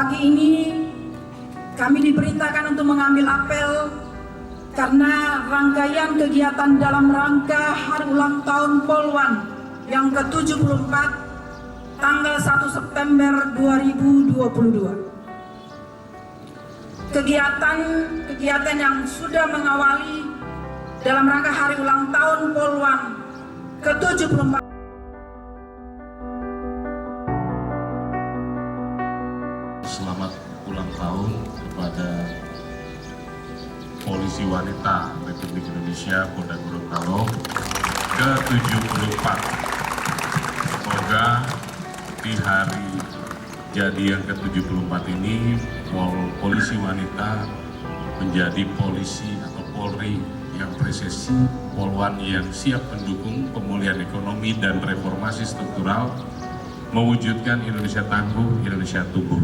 Pagi ini kami diperintahkan untuk mengambil apel karena rangkaian kegiatan dalam rangka Hari Ulang Tahun Polwan yang ke-74 tanggal 1 September 2022. Kegiatan yang sudah mengawali dalam rangka Hari Ulang Tahun Polwan ke-74. Selamat ulang tahun kepada Polisi Wanita Republik Indonesia Polda Gorontalo ke-74. Semoga di hari jadi yang ke-74 ini polisi wanita menjadi polisi atau Polri yang presisi, Polwan yang siap mendukung pemulihan ekonomi dan reformasi struktural, mewujudkan Indonesia tangguh, Indonesia tumbuh.